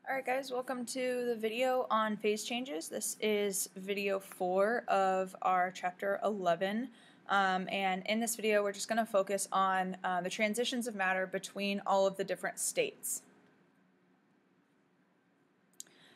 Alright guys, welcome to the video on phase changes. This is video 4 of our chapter 11, and in this video we're just going to focus on the transitions of matter between all of the different states.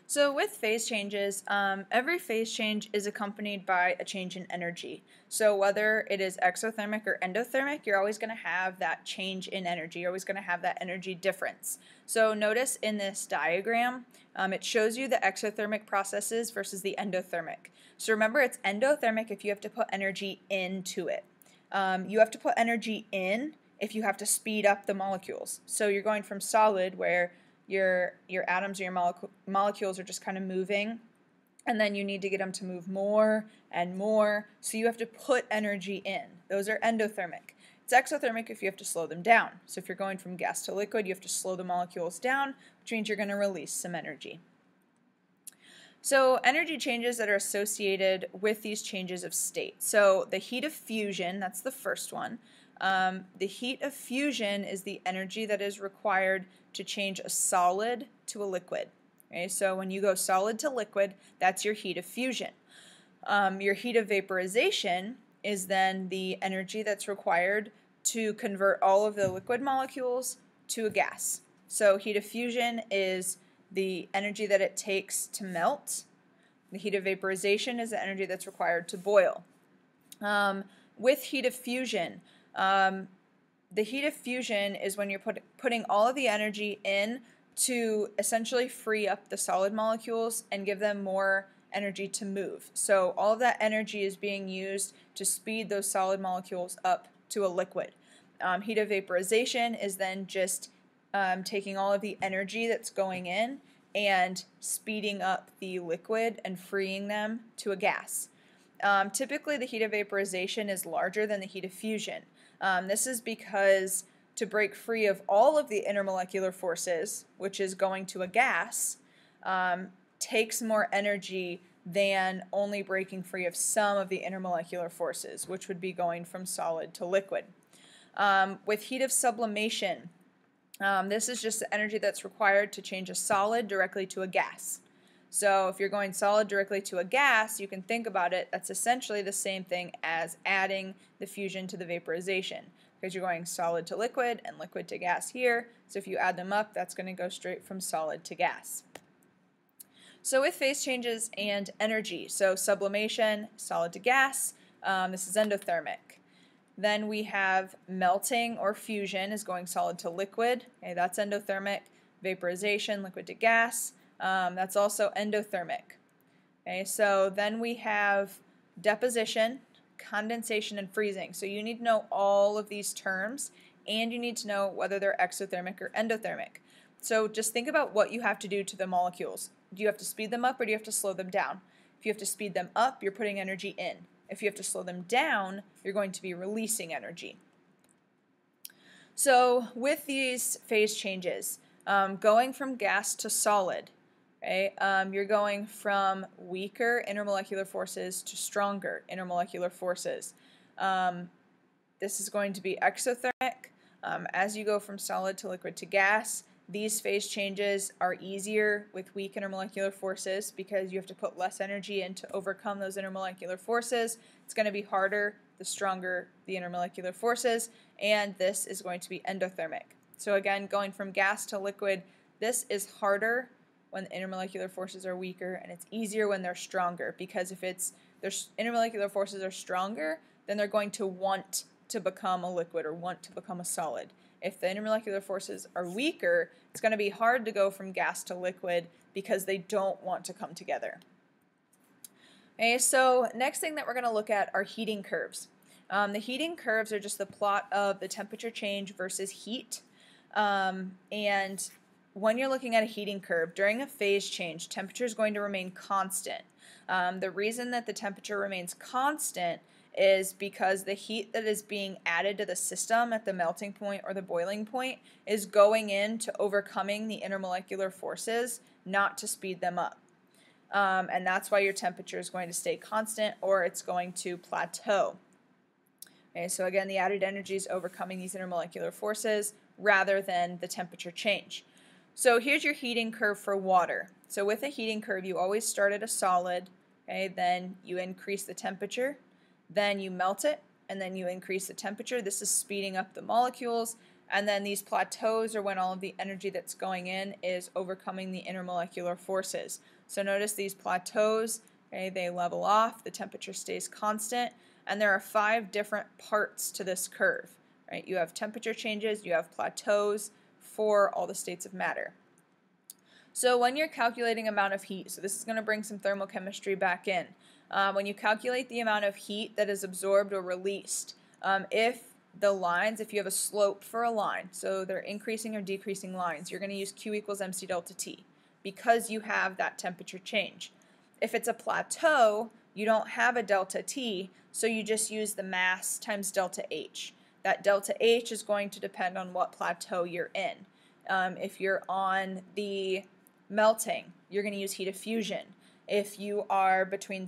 So with phase changes, every phase change is accompanied by a change in energy. So whether it is exothermic or endothermic, you're always going to have that change in energy. You're always going to have that energy difference. So notice in this diagram, it shows you the exothermic processes versus the endothermic. So remember, it's endothermic if you have to put energy into it. You have to put energy in if you have to speed up the molecules. So you're going from solid, where your atoms or your molecules are just kind of moving, and then you need to get them to move more and more, so you have to put energy in. Those are endothermic. It's exothermic if you have to slow them down. So if you're going from gas to liquid, you have to slow the molecules down, which means you're going to release some energy. So energy changes that are associated with these changes of state. So the heat of fusion, that's the first one. The heat of fusion is the energy that is required to change a solid to a liquid. Okay, so when you go solid to liquid, that's your heat of fusion. Your heat of vaporization is then the energy that's required to convert all of the liquid molecules to a gas. So heat of fusion is the energy that it takes to melt. The heat of vaporization is the energy that's required to boil. With heat of fusion, the heat of fusion is when you're putting all of the energy in to essentially free up the solid molecules and give them more energy to move. So all of that energy is being used to speed those solid molecules up to a liquid. Heat of vaporization is then just taking all of the energy that's going in and speeding up the liquid and freeing them to a gas. Typically the heat of vaporization is larger than the heat of fusion. This is because to break free of all of the intermolecular forces, which is going to a gas, takes more energy than only breaking free of some of the intermolecular forces, which would be going from solid to liquid. With heat of sublimation, this is just the energy that's required to change a solid directly to a gas. So if you're going solid directly to a gas, you can think about it, that's essentially the same thing as adding the fusion to the vaporization, because you're going solid to liquid and liquid to gas here. So if you add them up, that's going to go straight from solid to gas. So with phase changes and energy, so sublimation, solid to gas, this is endothermic. Then we have melting or fusion is going solid to liquid. Okay, that's endothermic. Vaporization, liquid to gas. That's also endothermic. Okay, so then we have deposition, condensation, and freezing. So you need to know all of these terms, and you need to know whether they're exothermic or endothermic. So just think about what you have to do to the molecules. Do you have to speed them up, or do you have to slow them down? If you have to speed them up, you're putting energy in. If you have to slow them down, you're going to be releasing energy. So with these phase changes, going from gas to solid, okay, you're going from weaker intermolecular forces to stronger intermolecular forces. This is going to be exothermic. As you go from solid to liquid to gas, these phase changes are easier with weak intermolecular forces because you have to put less energy in to overcome those intermolecular forces. It's going to be harder the stronger the intermolecular forces, and this is going to be endothermic. So again, going from gas to liquid, this is harder when the intermolecular forces are weaker, and it's easier when they're stronger, because if their intermolecular forces are stronger, then they're going to want to become a liquid or want to become a solid. If the intermolecular forces are weaker, it's going to be hard to go from gas to liquid because they don't want to come together. Okay, so next thing that we're going to look at are heating curves. The heating curves are just the plot of the temperature change versus heat. And when you're looking at a heating curve, during a phase change, temperature is going to remain constant. The reason that the temperature remains constant is because the heat that is being added to the system at the melting point or the boiling point is going into overcoming the intermolecular forces, not to speed them up. And that's why your temperature is going to stay constant, or it's going to plateau. Okay, so again, the added energy is overcoming these intermolecular forces rather than the temperature change. So here's your heating curve for water. So with a heating curve, you always start at a solid, okay, then you increase the temperature, then you melt it, and then you increase the temperature. This is speeding up the molecules, and then these plateaus are when all of the energy that's going in is overcoming the intermolecular forces. So notice these plateaus, okay, they level off, the temperature stays constant, and there are 5 different parts to this curve, right? You have temperature changes, you have plateaus for all the states of matter. So when you're calculating amount of heat, so this is going to bring some thermochemistry back in. When you calculate the amount of heat that is absorbed or released, if you have a slope for a line, so they're increasing or decreasing lines, you're going to use Q equals MC delta T because you have that temperature change. If it's a plateau, you don't have a delta T, so you just use the mass times delta H. That delta H is going to depend on what plateau you're in. If you're on the melting, you're going to use heat of fusion. If you are between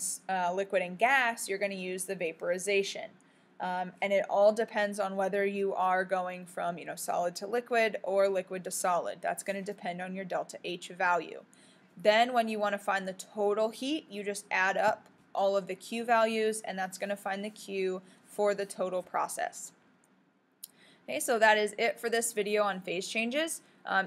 liquid and gas, you're going to use the vaporization. And it all depends on whether you are going from solid to liquid or liquid to solid. That's going to depend on your delta H value. Then when you want to find the total heat, you just add up all of the Q values, and that's going to find the Q for the total process. Okay, so that is it for this video on phase changes.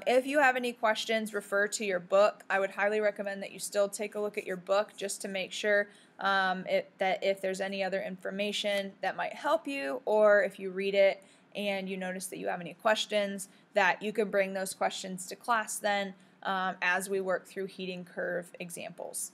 If you have any questions, refer to your book. I would highly recommend that you still take a look at your book just to make sure that if there's any other information that might help you, or if you read it and you notice that you have any questions, that you can bring those questions to class then as we work through heating curve examples.